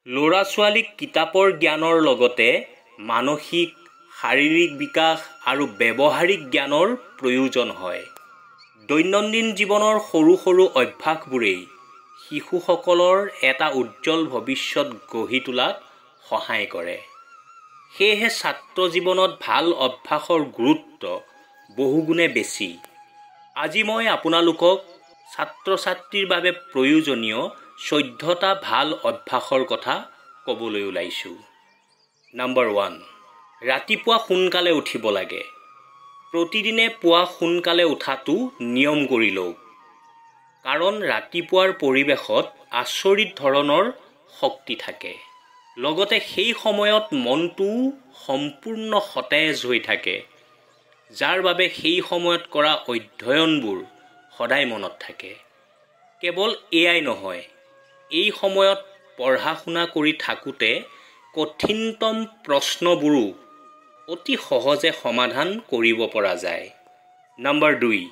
ল'ৰা ছোৱালীক কিতাপৰ জ্ঞানৰ লগতে মানসিক, শাৰীৰিক বিকাশ আৰু ব্যৱহাৰিক জ্ঞানৰ প্ৰয়োজন হয়। দৈনন্দিন জীৱনৰ সৰু সৰু অভ্যাসবোৰেই শিশুসকলৰ এটা উজ্জ্বল ভৱিষ্যত গঢ়ি তোলাত সহায় কৰে। সেয়েহে ছাত্ৰ জীৱনত ভাল অভ্যাসৰ গুৰুত্ব বহুগুণে বেছি। আজি মই আপোনালোকক ছাত্ৰ ছাত্ৰীৰ বাবে প্ৰয়োজনীয় 14টা ভাল অভ্যাসৰ কথা ক'বলৈ ওলাইছোঁ। নম্বৰ 1, ৰাতিপুৱা সোনকালে উঠিব লাগে। প্ৰতিদিনে পুৱা সোনকালে উঠাটো নিয়ম কৰি লওক। কাৰণ ৰাতিপুৱাৰ পৰিৱেশত আচৰিত ধৰণৰ শক্তি থাকে। লগতে সেই সময়ত মনটোও সম্পূৰ্ণ সতেজ হৈ থাকে, যাৰ বাবে সেই সময়ত কৰা অধ্যয়নবোৰ সদায় মনত থাকে। কেৱল এয়াই নহয়, এই সময়ত পঢ়া শুনা কৰি থাকোঁতে কঠিনতম প্ৰশ্নবোৰো অতি সহজে সমাধান কৰিব পৰা যায়। নম্বৰ 2,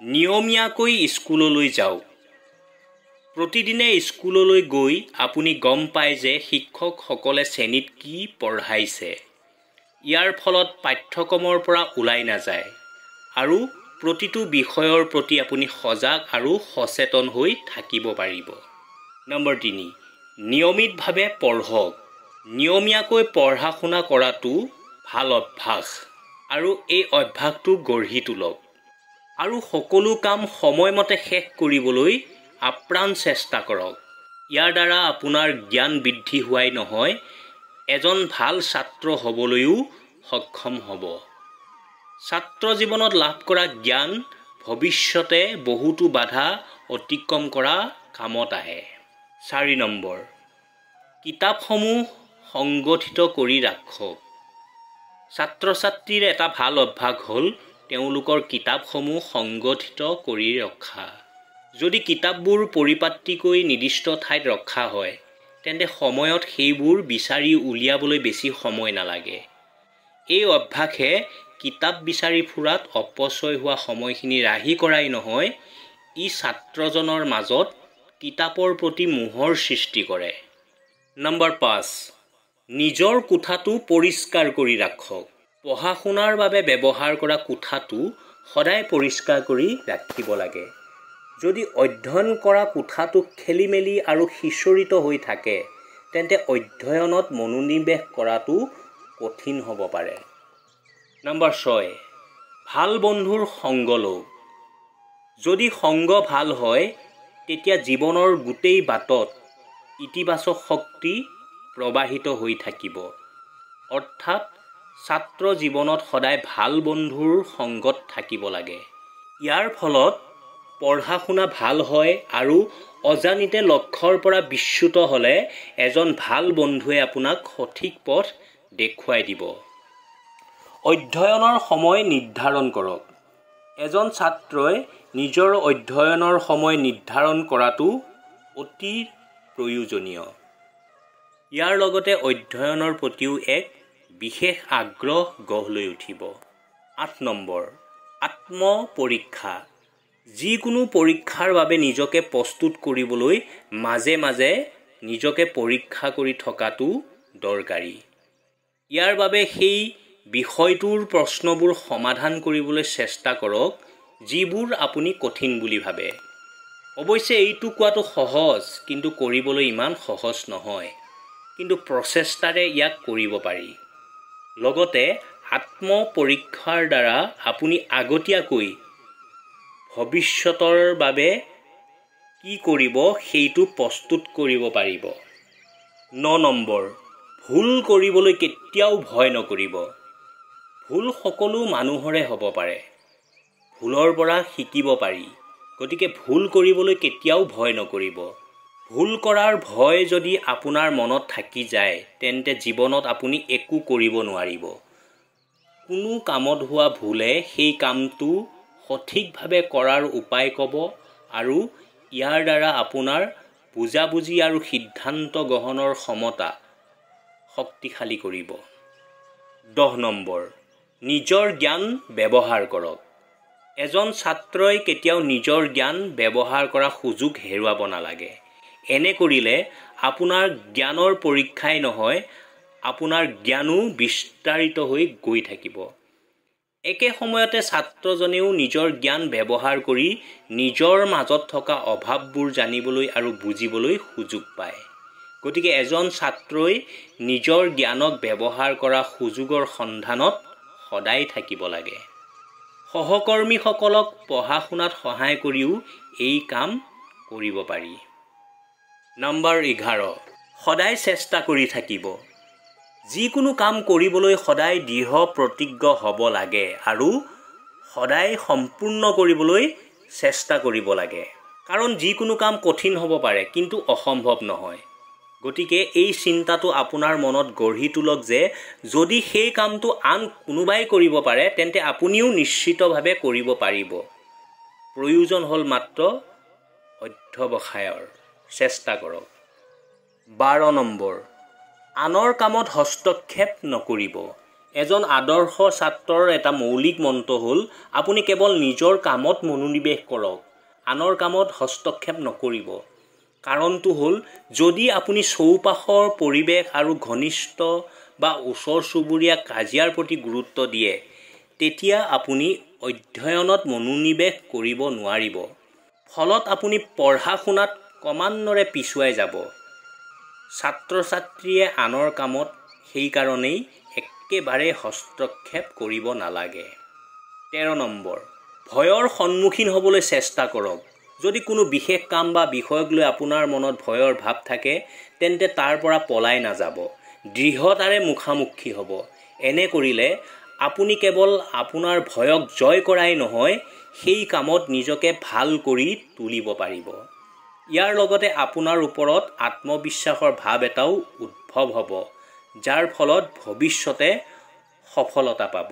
নিয়মীয়াকৈ স্কুললৈ যাওক। প্ৰতিদিনে স্কুললৈ গৈ আপুনি গম পায় যে শিক্ষকসকলে শ্ৰেণীত কি পঢ়াইছে। ইয়াৰ ফলত পাঠ্যক্ৰমৰ পৰা ওলাই নাযায় আৰু প্ৰতিটো বিষয়ৰ প্ৰতি আপুনি সজাগ আৰু সচেতন হৈ থাকিব পাৰিব। নম্বৰ 3, নিয়মিতভাৱে পঢ়ক। নিয়মীয়াকৈ পঢ়া শুনা কৰাটো ভাল অভ্যাস আৰু এই অভ্যাসটো গঢ়ি তোলক। আৰু সকলো কাম সময়মতে শেষ কৰিবলৈ আপ্ৰাণ চেষ্টা কৰক। ইয়াৰ দ্বাৰা আপোনাৰ জ্ঞান বৃদ্ধি হোৱাই নহয়, এজন ভাল ছাত্ৰ হ'বলৈও সক্ষম হ'ব। ছাত্ৰ জীৱনত লাভ কৰা জ্ঞান ভৱিষ্যতে বহুতো বাধা অতিক্ৰম কৰা কামত আহে। 4 নম্বৰ, কিতাপসমূহ সংগঠিত কৰি ৰাখক। ছাত্ৰ ছাত্ৰীৰ এটা ভাল অভ্যাস হ'ল তেওঁলোকৰ কিতাপসমূহ সংগঠিত কৰি ৰখা। যদি কিতাপবোৰ পৰিপাটিকৈ নিৰ্দিষ্ট ঠাইত ৰখা হয়, তেন্তে সময়ত সেইবোৰ বিচাৰি উলিয়াবলৈ বেছি সময় নালাগে। এই অভ্যাসে কিতাপ বিচাৰি ফুৰাত অপচয় হোৱা সময়খিনি ৰাহি কৰাই নহয়, ই ছাত্ৰজনৰ মাজত কিতাপৰ প্ৰতি মোহৰ সৃষ্টি কৰে। নম্বৰ 5, নিজৰ কোঠাটো পৰিষ্কাৰ কৰি ৰাখক। পঢ়া শুনাৰ বাবে ব্যৱহাৰ কৰা কোঠাটো সদায় পৰিষ্কাৰ কৰি ৰাখিব লাগে। যদি অধ্যয়ন কৰা কোঠাটো খেলিমেলি আৰু সিঁচৰিত হৈ থাকে, তেন্তে অধ্যয়নত মনোনিৱেশ কৰাটো কঠিন হ'ব পাৰে। নম্বৰ 6, ভাল বন্ধুৰ সংগ লওক। যদি সংগ ভাল হয়, তেতিয়া জীৱনৰ গোটেই বাটত ইতিবাচক শক্তি প্ৰবাহিত হৈ থাকিব। অৰ্থাৎ ছাত্ৰ জীৱনত সদায় ভাল বন্ধুৰ সংগত থাকিব লাগে। ইয়াৰ ফলত পঢ়া শুনা ভাল হয় আৰু অজানিতে লক্ষ্যৰ পৰা বিচ্যুত হ'লে এজন ভাল বন্ধুৱে আপোনাক সঠিক পথ দেখুৱাই দিব। অধ্যয়নৰ সময় নিৰ্ধাৰণ কৰক। এজন ছাত্ৰই নিজৰ অধ্যয়নৰ সময় নিৰ্ধাৰণ কৰাটো অতি প্ৰয়োজনীয়। ইয়াৰ লগতে অধ্যয়নৰ প্ৰতিও এক বিশেষ আগ্ৰহ গঢ় লৈ উঠিব। 8 নম্বৰ, আত্মপৰীক্ষা। যিকোনো পৰীক্ষাৰ বাবে নিজকে প্ৰস্তুত কৰিবলৈ মাজে মাজে নিজকে পৰীক্ষা কৰি থকাটো দৰকাৰী। ইয়াৰ বাবে সেই বিষয়টোৰ প্ৰশ্নবোৰ সমাধান কৰিবলৈ চেষ্টা কৰক যিবোৰ আপুনি কঠিন বুলি ভাবে। অৱশ্যে এইটো কোৱাটো সহজ, কিন্তু কৰিবলৈ ইমান সহজ নহয়। কিন্তু প্ৰচেষ্টাৰে ইয়াক কৰিব পাৰি। লগতে আত্মপৰীক্ষাৰ দ্বাৰা আপুনি আগতীয়াকৈ ভৱিষ্যতৰ বাবে কি কৰিব সেইটো প্ৰস্তুত কৰিব পাৰিব। 9 নম্বৰ, ভুল কৰিবলৈ কেতিয়াও ভয় নকৰিব। ভুল সকলো মানুহৰে হ'ব পাৰে। ভুলৰ পৰা শিকিব পাৰি। গতিকে ভুল কৰিবলৈ কেতিয়াও ভয় নকৰিব। ভুল কৰাৰ ভয় যদি আপোনাৰ মনত থাকি যায়, তেন্তে জীৱনত আপুনি একো কৰিব নোৱাৰিব। কোনো কামত হোৱা ভুলে সেই কামটো সঠিকভাৱে কৰাৰ উপায় ক'ব আৰু ইয়াৰ দ্বাৰা আপোনাৰ বুজাবুজি আৰু সিদ্ধান্ত গ্ৰহণৰ ক্ষমতা শক্তিশালী কৰিব। 10 নম্বৰ, নিজৰ জ্ঞান ব্যৱহাৰ কৰক। এজন ছাত্ৰই কেতিয়াও নিজৰ জ্ঞান ব্যৱহাৰ কৰা সুযোগ হেৰুৱাব নালাগে। এনে কৰিলে আপোনাৰ জ্ঞানৰ পৰীক্ষাই নহয়, আপোনাৰ জ্ঞানো বিস্তাৰিত হৈ গৈ থাকিব। একে সময়তে ছাত্ৰজনেও নিজৰ জ্ঞান ব্যৱহাৰ কৰি নিজৰ মাজত থকা অভাৱবোৰ জানিবলৈ আৰু বুজিবলৈ সুযোগ পায়। গতিকে এজন ছাত্ৰই নিজৰ জ্ঞানক ব্যৱহাৰ কৰা সুযোগৰ সন্ধানত সদায় থাকিব লাগে। সহকৰ্মীসকলক পঢ়া শুনাত সহায় কৰিও এই কাম কৰিব পাৰি। নম্বৰ 11, সদায় চেষ্টা কৰি থাকিব। যিকোনো কাম কৰিবলৈ সদায় দৃঢ় প্ৰতিজ্ঞ হ'ব লাগে আৰু সদায় সম্পূৰ্ণ কৰিবলৈ চেষ্টা কৰিব লাগে। কাৰণ যিকোনো কাম কঠিন হ'ব পাৰে কিন্তু অসম্ভৱ নহয়। গতিকে এই চিন্তাটো আপোনাৰ মনত গঢ়ি তোলক যে যদি সেই কামটো আন কোনোবাই কৰিব পাৰে তেন্তে আপুনিও নিশ্চিতভাৱে কৰিব পাৰিব। প্ৰয়োজন হ'ল মাত্ৰ অধ্যৱসায়ৰ। চেষ্টা কৰক। 12 নম্বৰ, আনৰ কামত হস্তক্ষেপ নকৰিব। এজন আদৰ্শ ছাত্ৰৰ এটা মৌলিক মন্ত্ৰ হ'ল আপুনি কেৱল নিজৰ কামত মনোনিৱেশ কৰক, আনৰ কামত হস্তক্ষেপ নকৰিব। কাৰণটো হ'ল যদি আপুনি চৌপাশৰ পৰিৱেশ আৰু ঘনিষ্ঠ বা ওচৰ চুবুৰীয়া কাজিয়াৰ প্ৰতি গুৰুত্ব দিয়ে, তেতিয়া আপুনি অধ্যয়নত মনোনিৱেশ কৰিব নোৱাৰিব। ফলত আপুনি পঢ়া শুনাত ক্ৰমান্বয়ে পিছুৱাই যাব। ছাত্ৰ ছাত্ৰীয়ে আনৰ কামত সেইকাৰণেই একেবাৰে হস্তক্ষেপ কৰিব নালাগে। 13 নম্বৰ, ভয়ৰ সন্মুখীন হ'বলৈ চেষ্টা কৰক। যদি কোনো বিশেষ কাম বা বিষয়ক লৈ আপোনাৰ মনত ভয়ৰ ভাৱ থাকে তেন্তে তাৰ পৰা পলাই নাযাব, দৃঢ়তাৰে মুখামুখি হ'ব। এনে কৰিলে আপুনি কেৱল আপোনাৰ ভয়ক জয় কৰাই নহয়, সেই কামত নিজকে ভাল কৰি তুলিব পাৰিব। ইয়াৰ লগতে আপোনাৰ ওপৰত আত্মবিশ্বাসৰ ভাৱ এটাও উদ্ভৱ হ'ব, যাৰ ফলত ভৱিষ্যতে সফলতা পাব।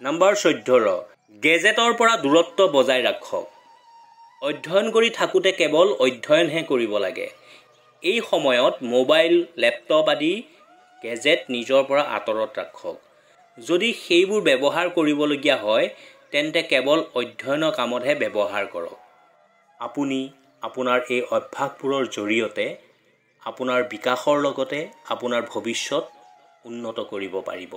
নম্বৰ 14, গেজেটৰ পৰা দূৰত্ব বজাই ৰাখক। অধ্যয়ন কৰি থাকোঁতে কেৱল অধ্যয়নহে কৰিব লাগে। এই সময়ত মোবাইল, লেপটপ আদি গেজেট নিজৰ পৰা আঁতৰত ৰাখক। যদি সেইবোৰ ব্যৱহাৰ কৰিবলগীয়া হয় তেন্তে কেৱল অধ্যয়নৰ কামতহে ব্যৱহাৰ কৰক। আপুনি আপোনাৰ এই অভ্যাসবোৰৰ জৰিয়তে আপোনাৰ বিকাশৰ লগতে আপোনাৰ ভৱিষ্যত উন্নত কৰিব পাৰিব।